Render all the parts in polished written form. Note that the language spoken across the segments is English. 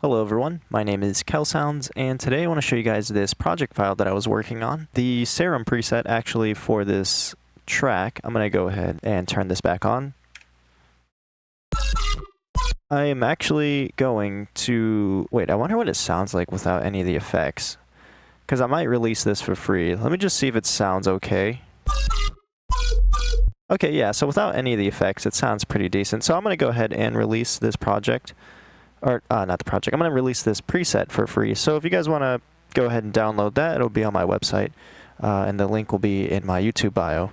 Hello everyone, my name is KelSounds, and today I want to show you guys this project file that I was working on. The Serum preset actually for this track, I'm going to go ahead and turn this back on. I am actually going to... wait, I wonder what it sounds like without any of the effects. Because I might release this for free. Let me just see if it sounds okay. Okay, yeah, so without any of the effects, it sounds pretty decent. So I'm going to go ahead and release this project. Or, not the project. I'm going to release this preset for free. So if you guys want to go ahead and download that, it'll be on my website. And the link will be in my YouTube bio.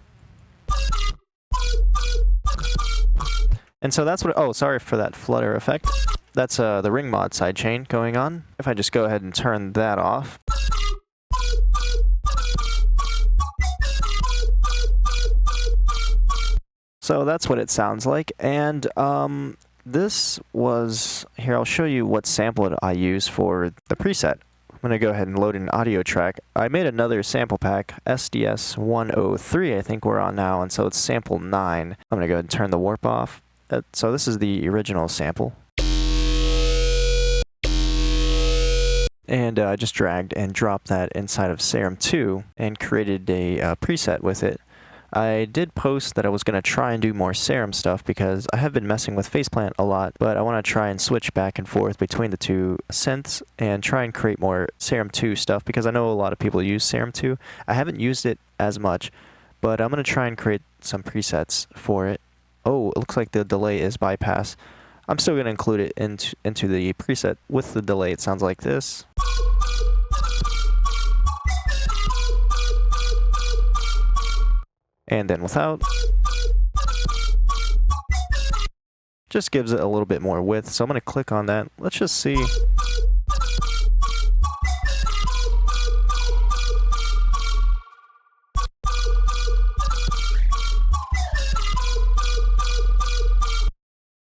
And so that's what... oh, sorry for that flutter effect. That's the ring mod sidechain going on. If I just go ahead and turn that off. So that's what it sounds like. And this was... here, I'll show you what sample I use for the preset. I'm going to go ahead and load an audio track. I made another sample pack, SDS 103 I think we're on now, and so it's sample 9. I'm going to go ahead and turn the warp off. So this is the original sample. And I just dragged and dropped that inside of Serum 2 and created a preset with it. I did post that I was going to try and do more Serum stuff because I have been messing with Faceplant a lot, but I want to try and switch back and forth between the two synths and try and create more Serum 2 stuff because I know a lot of people use Serum 2. I haven't used it as much, but I'm going to try and create some presets for it. Oh, it looks like the delay is bypass. I'm still going to include it into the preset with the delay. It sounds like this. And then without. Just gives it a little bit more width. So I'm going to click on that. Let's just see.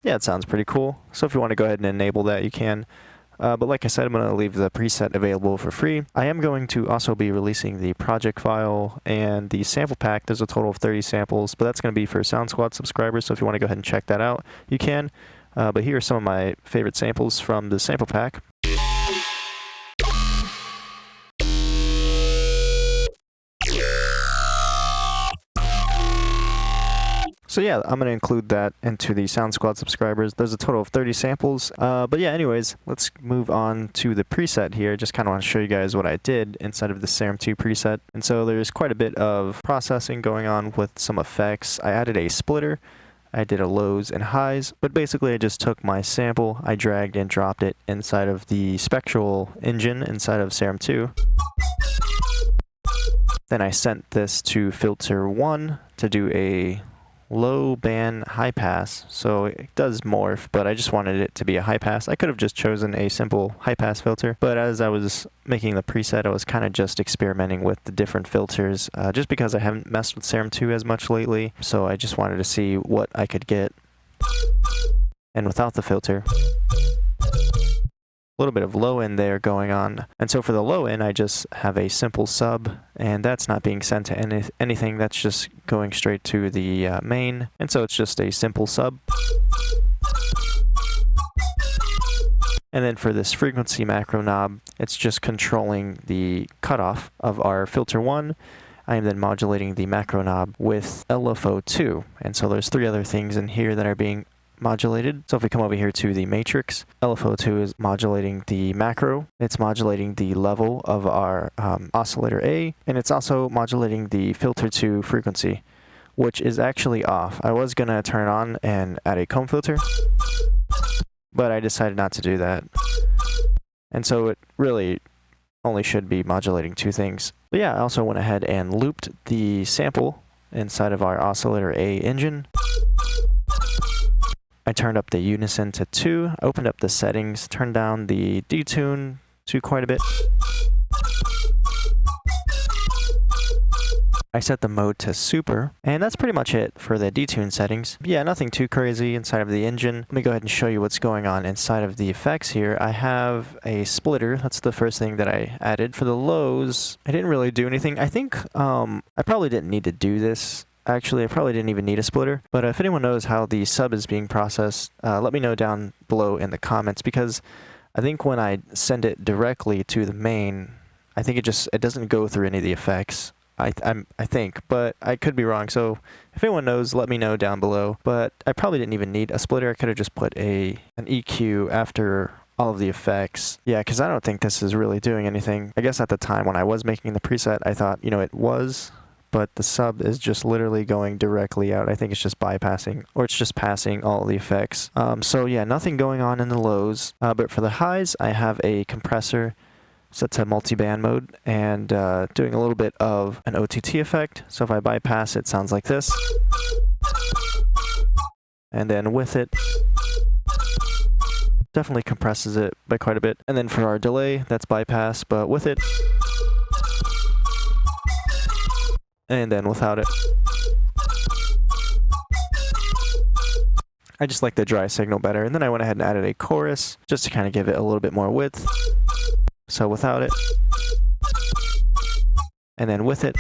Yeah, it sounds pretty cool. So if you want to go ahead and enable that, you can. But like I said, I'm going to leave the preset available for free. I am going to also be releasing the project file and the sample pack. There's a total of 30 samples, but that's going to be for Sound Squad subscribers. So if you want to go ahead and check that out, you can. But here are some of my favorite samples from the sample pack. So yeah, I'm going to include that into the Sound Squad subscribers. There's a total of 30 samples. But yeah, anyways, let's move on to the preset here. Just kind of want to show you guys what I did inside of the Serum 2 preset. And so there's quite a bit of processing going on with some effects. I added a splitter. I did a lows and highs. But basically, I just took my sample, I dragged and dropped it inside of the spectral engine inside of Serum 2. Then I sent this to filter 1 to do a low band high pass, so it does morph, but I just wanted it to be a high pass. I could have just chosen a simple high pass filter, but as I was making the preset, I was kind of just experimenting with the different filters, just because I haven't messed with Serum 2 as much lately, so I just wanted to see what I could get. And without the filter, a little bit of low end there going on. And so for the low end, I just have a simple sub, and that's not being sent to anything. That's just going straight to the main. And so it's just a simple sub. And then for this frequency macro knob, it's just controlling the cutoff of our filter 1. I am then modulating the macro knob with LFO2. And so there's 3 other things in here that are being modulated. So if we come over here to the matrix, LFO2 is modulating the macro, it's modulating the level of our oscillator A, and it's also modulating the filter 2 frequency, which is actually off. I was gonna turn it on and add a comb filter, but I decided not to do that. And so it really only should be modulating 2 things. But yeah, I also went ahead and looped the sample inside of our oscillator A engine. I turned up the unison to 2, opened up the settings, turned down the detune to quite a bit. I set the mode to super, and that's pretty much it for the detune settings. Yeah, nothing too crazy inside of the engine. Let me go ahead and show you what's going on inside of the effects here. I have a splitter. That's the first thing that I added. For the lows, I didn't really do anything. I think I probably didn't need to do this. Actually, I probably didn't even need a splitter, but if anyone knows how the sub is being processed, let me know down below in the comments, because I think when I send it directly to the main, I think it doesn't go through any of the effects. I think, but I could be wrong. So if anyone knows, let me know down below. But I probably didn't even need a splitter. I could have just put an EQ after all of the effects. Yeah, because I don't think this is really doing anything. I guess at the time when I was making the preset, I thought, you know, it was, but the sub is just literally going directly out. I think it's just bypassing, or it's just passing all the effects. So yeah, nothing going on in the lows. But for the highs, I have a compressor set to multi-band mode and doing a little bit of an OTT effect. So if I bypass it, sounds like this. And then with it, definitely compresses it by quite a bit. And then for our delay, that's bypass, but with it. And then without it. I just like the dry signal better. And then I went ahead and added a chorus just to kind of give it a little bit more width. So without it, and then with it.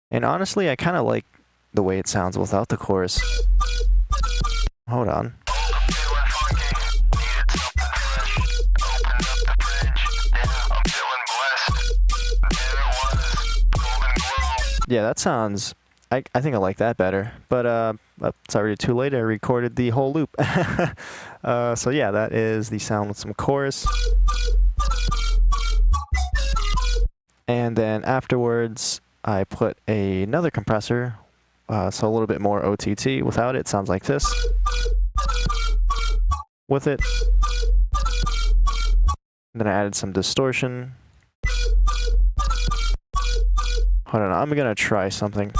And honestly, I kind of like the way it sounds without the chorus. Hold on. Yeah, that sounds, I think I like that better, but it's already too late. I recorded the whole loop. So yeah, that is the sound with some chorus. And then afterwards, I put another compressor, so a little bit more OTT. Without it, sounds like this. With it. And then I added some distortion. Hold on, I'm gonna try something.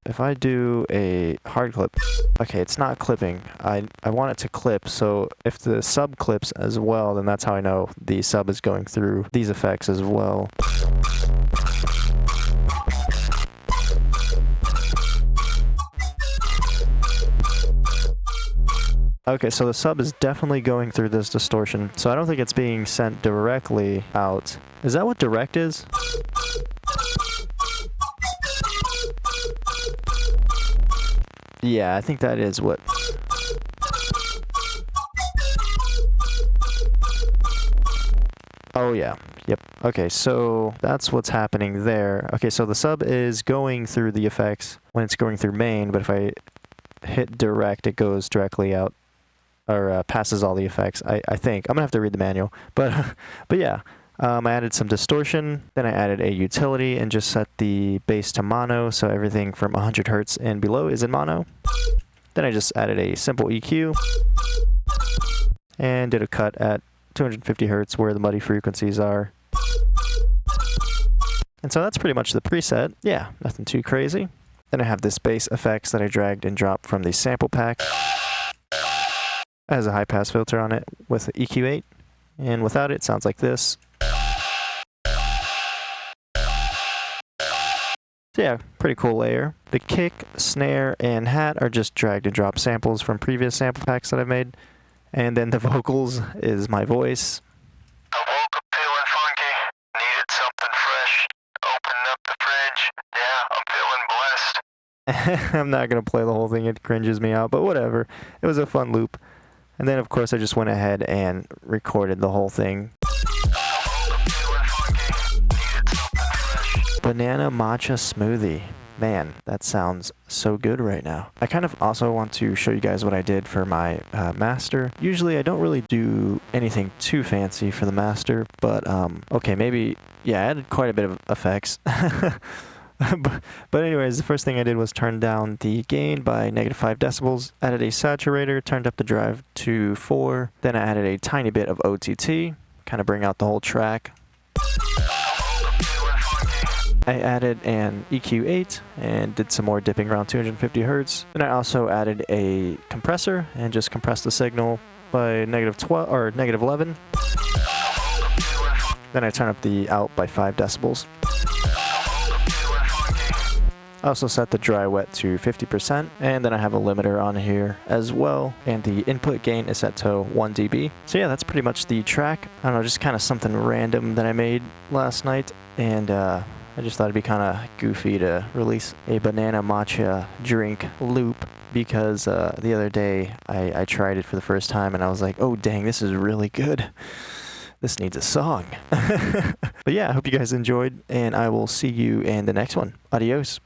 If I do a hard clip, okay, it's not clipping. I want it to clip, so if the sub clips as well, then that's how I know the sub is going through these effects as well. Okay, so the sub is definitely going through this distortion, so I don't think it's being sent directly out. Is that what direct is? Yeah, I think that is what... Oh yeah, yep. Okay, so that's what's happening there. Okay, so the sub is going through the effects when it's going through main, but if I hit direct, it goes directly out, or passes all the effects, I think. I'm gonna have to read the manual, but yeah. I added some distortion, then I added a utility and just set the bass to mono, so everything from 100 Hz and below is in mono. Then I just added a simple EQ and did a cut at 250 Hz where the muddy frequencies are. And so that's pretty much the preset. Yeah, nothing too crazy. Then I have this bass effects that I dragged and dropped from the sample pack. It has a high pass filter on it with EQ8, and without it, it sounds like this. So yeah, pretty cool layer. The kick, snare, and hat are just drag and drop samples from previous sample packs that I've made. And then the vocals is my voice. I woke up feeling funky, needed something fresh, opened up the fridge, yeah, I'm feeling blessed. I'm not going to play the whole thing, it cringes me out, but whatever. It was a fun loop. And then of course I just went ahead and recorded the whole thing. Banana matcha smoothie. Man, that sounds so good right now. I kind of also want to show you guys what I did for my master. Usually I don't really do anything too fancy for the master, but okay, maybe, yeah, I added quite a bit of effects. But anyways, the first thing I did was turn down the gain by -5 decibels, added a saturator, turned up the drive to 4, then I added a tiny bit of OTT, kind of bring out the whole track. I added an EQ8 and did some more dipping around 250 Hz. Then I also added a compressor and just compressed the signal by -12 or -11. Then I turn up the out by 5 decibels. I also set the dry wet to 50%, and then I have a limiter on here as well, and the input gain is set to 1 dB. So yeah, that's pretty much the track. I don't know, just kind of something random that I made last night, and I just thought it'd be kind of goofy to release a banana matcha drink loop because the other day I tried it for the first time and I was like, oh dang, this is really good. This needs a song. But yeah, I hope you guys enjoyed, and I will see you in the next one. Adios.